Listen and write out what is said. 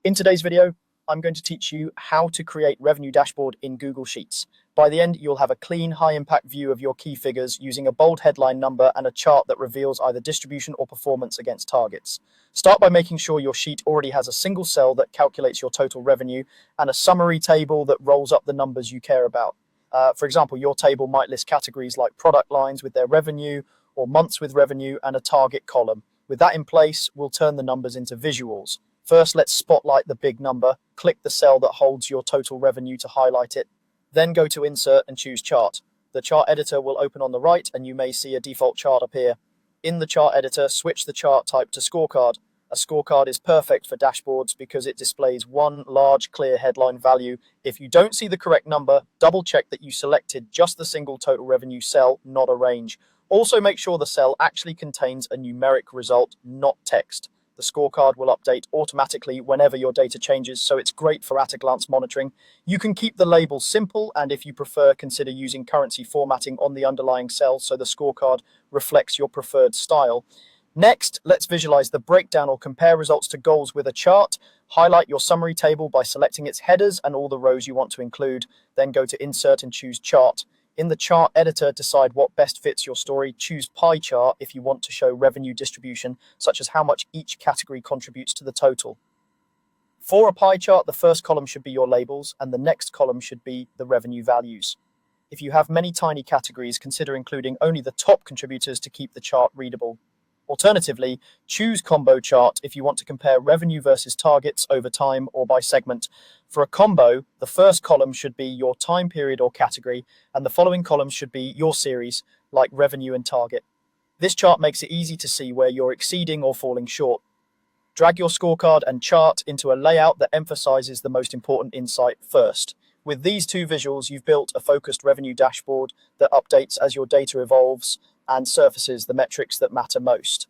In today's video, I'm going to teach you how to create revenue dashboard in Google Sheets. By the end, you'll have a clean, high-impact view of your key figures using a bold headline number and a chart that reveals either distribution or performance against targets. Start by making sure your sheet already has a single cell that calculates your total revenue and a summary table that rolls up the numbers you care about. For example, your table might list categories like product lines with their revenue or months with revenue and a target column. With that in place, we'll turn the numbers into visuals. First, let's spotlight the big number. Click the cell that holds your total revenue to highlight it. Then go to Insert and choose Chart. The chart editor will open on the right and you may see a default chart appear. In the chart editor, switch the chart type to scorecard. A scorecard is perfect for dashboards because it displays one large, clear headline value. If you don't see the correct number, double check that you selected just the single total revenue cell, not a range. Also make sure the cell actually contains a numeric result, not text. The scorecard will update automatically whenever your data changes, so it's great for at-a-glance monitoring. You can keep the label simple, and if you prefer, consider using currency formatting on the underlying cell so the scorecard reflects your preferred style. Next, let's visualize the breakdown or compare results to goals with a chart. Highlight your summary table by selecting its headers and all the rows you want to include. Then go to Insert and choose Chart. In the chart editor, decide what best fits your story. Choose pie chart if you want to show revenue distribution, such as how much each category contributes to the total. For a pie chart, the first column should be your labels, and the next column should be the revenue values. If you have many tiny categories, consider including only the top contributors to keep the chart readable. Alternatively, choose combo chart if you want to compare revenue versus targets over time or by segment. For a combo, the first column should be your time period or category, and the following columns should be your series, like revenue and target. This chart makes it easy to see where you're exceeding or falling short. Drag your scorecard and chart into a layout that emphasizes the most important insight first. With these two visuals, you've built a focused revenue dashboard that updates as your data evolves and surfaces the metrics that matter most.